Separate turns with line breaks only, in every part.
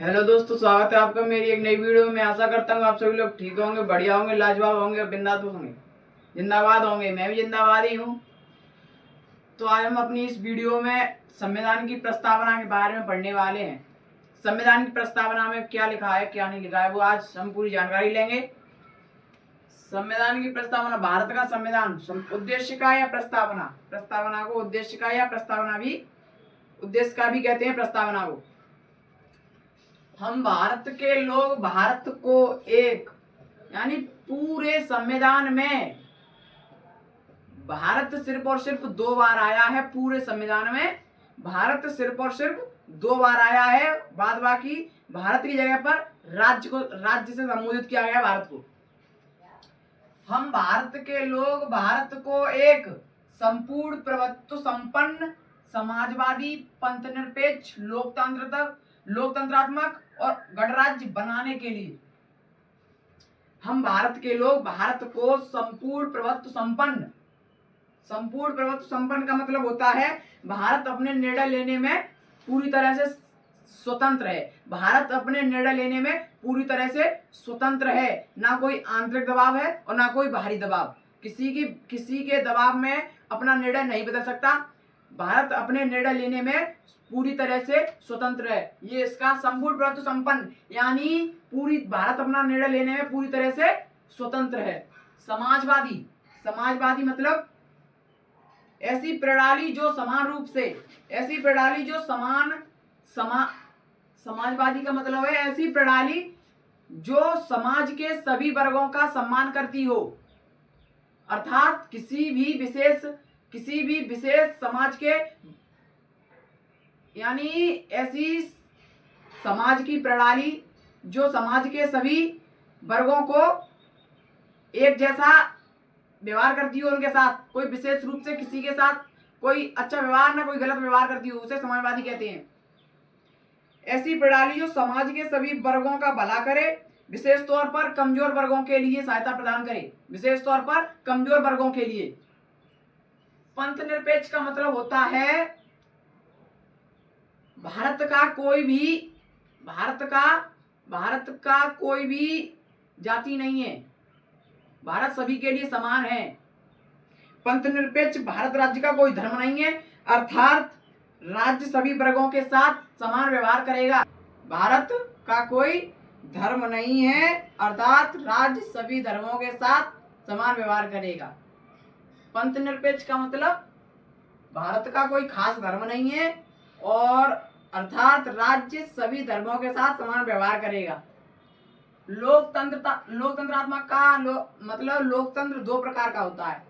Hello दोस्तों, स्वागत है आपका मेरी एक नई वीडियो में। आशा करता हूँ आप सभी लोग ठीक होंगे, बढ़िया होंगे, लाजवाब होंगे, बिंदास होंगे, जिंदाबाद होंगे। मैं भी जिंदाबाद ही हूँ। तो आज हम अपनी इस वीडियो में संविधान की प्रस्तावना के बारे में पढ़ने वाले हैं। संविधान की प्रस्तावना में क्या लिखा है, क्या नहीं लिखा है, वो आज हम पूरी जानकारी लेंगे। संविधान की प्रस्तावना, भारत का संविधान उद्देश्य का या प्रस्तावना, प्रस्तावना को उद्देश्य का या प्रस्तावना भी, उद्देश्य का भी कहते हैं प्रस्तावना को। हम भारत के लोग भारत को एक, यानी पूरे संविधान में भारत सिर्फ और सिर्फ 2 बार आया है। पूरे संविधान में भारत सिर्फ और सिर्फ 2 बार आया है। बाद बाकी भारत की जगह पर राज्य से संबोधित किया गया भारत को। हम भारत के लोग भारत को एक संपूर्ण प्रभुत्व संपन्न समाजवादी पंथनिरपेक्ष लोकतंत्रात्मक और गणराज्य बनाने के लिए, हम भारत के लोग भारत को संपूर्ण प्रभुत्व संपन्न का मतलब होता है भारत अपने निर्णय लेने में पूरी तरह से स्वतंत्र है। भारत अपने निर्णय लेने में पूरी तरह से स्वतंत्र है। ना कोई आंतरिक दबाव है और ना कोई बाहरी दबाव। किसी के दबाव में अपना निर्णय नहीं बदल सकता। भारत अपने निर्णय लेने में पूरी तरह से स्वतंत्र है। ये इसका संपूर्ण प्रभुत्व संपन्न, यानी पूरी भारत अपना निर्णय लेने में पूरी तरह से स्वतंत्र है। समाजवादी मतलब ऐसी प्रणाली जो समान रूप से, समाजवादी का मतलब है ऐसी प्रणाली जो समाज के सभी वर्गों का सम्मान करती हो। अर्थात किसी भी विशेष समाज के, यानी ऐसी समाज की प्रणाली जो समाज के सभी वर्गों को एक जैसा व्यवहार करती हो। उनके साथ कोई विशेष रूप से किसी के साथ कोई अच्छा व्यवहार ना कोई गलत व्यवहार करती हो, उसे समाजवादी कहते हैं। ऐसी प्रणाली जो समाज के सभी वर्गों का भला करे, विशेष तौर पर कमजोर वर्गों के लिए सहायता प्रदान करे। विशेष तौर पर कमजोर वर्गों के लिए। पंथनिरपेक्ष का मतलब होता है भारत का कोई भी जाति नहीं है। भारत सभी के लिए समान है। पंथनिरपेक्ष भारत राज्य का कोई धर्म नहीं है, अर्थात राज्य सभी वर्गों के साथ समान व्यवहार करेगा। भारत का कोई धर्म नहीं है, अर्थात राज्य सभी धर्मों के साथ समान व्यवहार करेगा। पंथनिरपेक्ष का मतलब भारत का कोई खास धर्म नहीं है और अर्थात राज्य सभी धर्मों के साथ समान व्यवहार करेगा। लोकतंत्रात्मक का मतलब लोकतंत्र 2 प्रकार का होता है।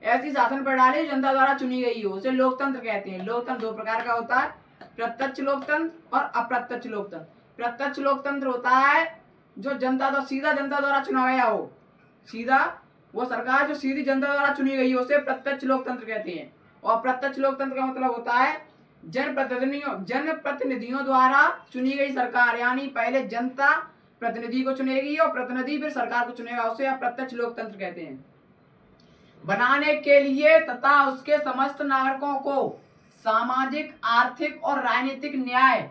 ऐसी शासन प्रणाली जनता द्वारा चुनी गई हो, उसे लोकतंत्र कहते हैं। लोकतंत्र 2 प्रकार का होता है, प्रत्यक्ष लोकतंत्र और अप्रत्यक्ष लोकतंत्र। प्रत्यक्ष लोकतंत्र होता है जो सीधा जनता द्वारा चुना गया हो, सीधा वो सरकार जो सीधी जनता द्वारा चुनी गई हो, उसे प्रत्यक्ष लोकतंत्र कहते हैं। और अप्रत्यक्ष लोकतंत्र का मतलब होता है जनप्रतिनिधियों द्वारा चुनी गई सरकार, यानी पहले जनता प्रतिनिधि को चुनेगी और प्रतिनिधि फिर सरकार को चुनेगा, उसे अप्रत्यक्ष लोकतंत्र कहते हैं। बनाने के लिए तथा उसके समस्त नागरिकों को सामाजिक, आर्थिक और राजनीतिक न्याय,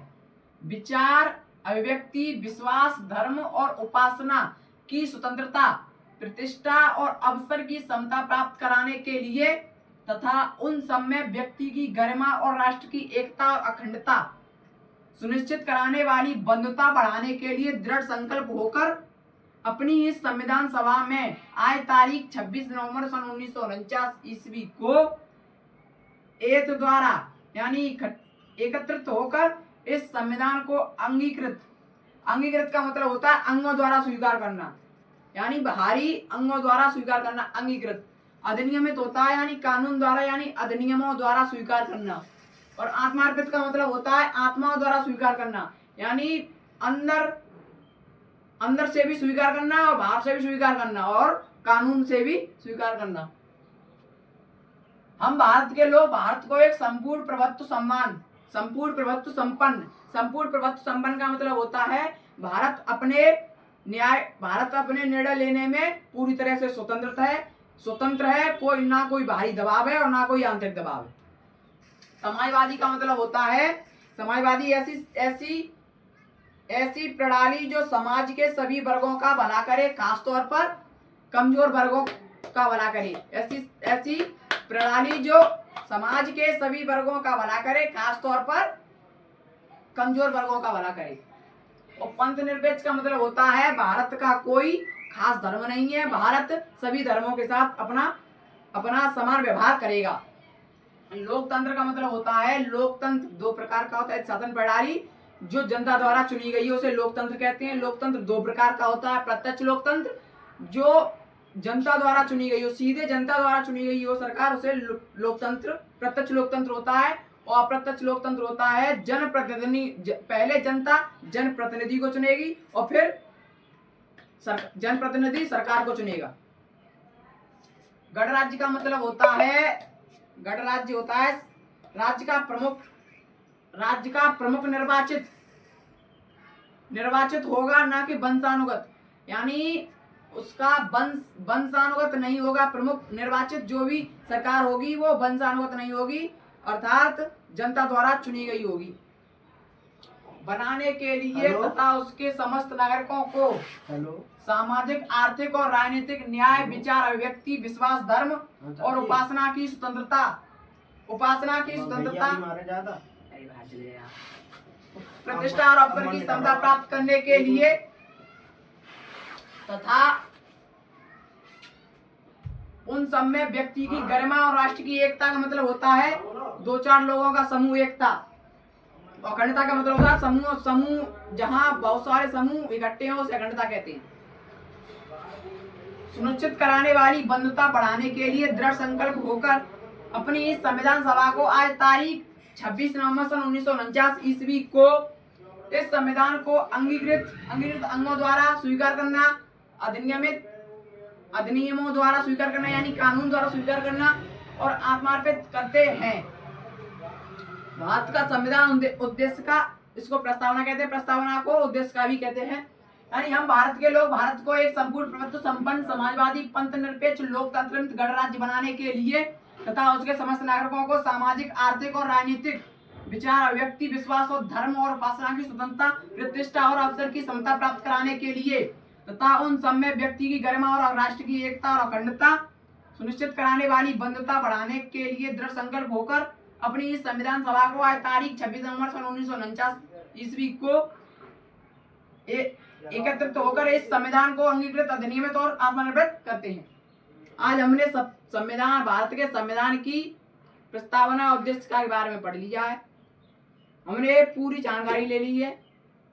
विचार, अभिव्यक्ति, विश्वास, धर्म और उपासना की स्वतंत्रता, प्रतिष्ठा और अवसर की समता प्राप्त कराने के लिए तथा उन सब में व्यक्ति की गरिमा और राष्ट्र की एकता और अखंडता सुनिश्चित कराने वाली बंधुता बढ़ाने के लिए दृढ़ संकल्प होकर अपनी इस संविधान सभा में आज तारीख 26 नवंबर सन 1949 ईस्वी को एक द्वारा यानी एकत्रित होकर इस संविधान को अंगीकृत का मतलब होता है अंगों द्वारा स्वीकार करना, यानी बाहरी अंगों द्वारा स्वीकार करना। अंगीकृत अधिनियमित होता है, यानी कानून द्वारा यानी अधिनियमों द्वारा स्वीकार करना। और आत्मार्पित का मतलब होता है आत्माओं द्वारा स्वीकार करना, यानी अंदर से भी स्वीकार करना और बाहर से भी स्वीकार करना और कानून से भी स्वीकार करना। हम भारत के लोग भारत को एक संपूर्ण प्रभुत्व संपन्न का मतलब होता है भारत अपने निर्णय लेने में पूरी तरह से स्वतंत्र है। कोई बाहरी दबाव है और ना कोई आंतरिक दबाव है। समाजवादी का मतलब होता है समाजवादी ऐसी ऐसी प्रणाली जो समाज के सभी वर्गों का भला करे, खासतौर पर कमजोर वर्गों का भला करे। ऐसी प्रणाली जो समाज के सभी वर्गों का भला करे, खासतौर पर कमजोर वर्गों का भला करे। और पंथ निरपेक्ष का मतलब होता है भारत का कोई खास धर्म नहीं है, भारत सभी धर्मों के साथ अपना समान व्यवहार करेगा। लोकतंत्र का मतलब होता है, लोकतंत्र दो प्रकार का होता है। शासन प्रणाली जो जनता द्वारा चुनी गई है उसे लोकतंत्र कहते हैं। लोकतंत्र दो प्रकार का होता है, प्रत्यक्ष लोकतंत्र जो जनता द्वारा चुनी गई हो, सीधे जनता द्वारा चुनी गई हो सरकार, उसे लोकतंत्र प्रत्यक्ष लोकतंत्र होता है। और अप्रत्यक्ष लोकतंत्र होता है जनप्रतिनिधि, पहले जनता जनप्रतिनिधि को चुनेगी और फिर जनप्रतिनिधि सरकार को चुनेगा। गणराज्य का मतलब होता है, गणराज्य होता है राज्य का प्रमुख निर्वाचित होगा, ना कि वंशानुगत, यानी उसका वंशानुगत नहीं होगा। प्रमुख निर्वाचित जो भी सरकार होगी वो वंशानुगत नहीं होगी, अर्थात जनता द्वारा चुनी गई होगी। बनाने के लिए तथा उसके समस्त नागरिकों को सामाजिक, आर्थिक और राजनीतिक न्याय, विचार, अभिव्यक्ति, विश्वास, धर्म और उपासना की स्वतंत्रता प्रतिष्ठा और अवसर की क्षमता प्राप्त करने के लिए तथा उन सब में व्यक्ति की गरिमा और राष्ट्र की एकता का मतलब होता है दो चार लोगों का समूह एकता। अखंडता का मतलब होता है समूह जहां बहुत सारे समूह इकट्ठे हो उसे अखंडता कहते हैं। सुनिश्चित कराने वाली बंधुता बढ़ाने के लिए दृढ़ संकल्प होकर अपनी इस संविधान सभा को आज तारीख 26 नवंबर सन 1949 ईस्वी को इस संविधान को अंगीकृत अंगों द्वारा स्वीकार करना, अधिनियमों द्वारा स्वीकार करना, यानी कानून द्वारा स्वीकार करना और आत्मार्पित करते हैं। भारत का संविधान उद्देश्य का, इसको प्रस्तावना कहते हैं, प्रस्तावना को उद्देश्य का भी कहते हैं। यानी हम भारत के लोग भारत को एक संपूर्ण प्रभुत्व संपन्न समाजवादी पंथ निरपेक्ष लोकतंत्र गणराज्य बनाने के लिए तथा उसके समस्त नागरिकों को सामाजिक, आर्थिक और राजनीतिक विचार, अभिव्यक्ति, विश्वास और धर्म और उपासना की स्वतंत्रता, प्रतिष्ठा और अवसर की क्षमता प्राप्त कराने के लिए तथा उन सब में व्यक्ति की गरिमा और राष्ट्र की एकता और अखंडता सुनिश्चित कराने वाली बंधुता बढ़ाने के लिए दृढ़ संकल्प होकर अपनी इस संविधान सभा को आज तारीख 26 नवंबर सन 1949 ईस्वी को एकत्रित होकर इस संविधान को अंगीकृत, अधिनियमित और आत्मनिर्भर करते हैं। आज हमने संविधान, भारत के संविधान की प्रस्तावना उद्देश्य के बारे में पढ़ लिया है, हमने पूरी जानकारी ले ली है।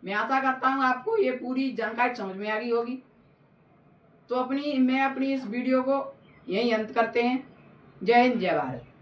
मैं आशा करता हूँ आपको ये पूरी जानकारी समझ में आ गई होगी। तो मैं अपनी इस वीडियो को यहीं अंत करते हैं। जय हिंद, जय भारत।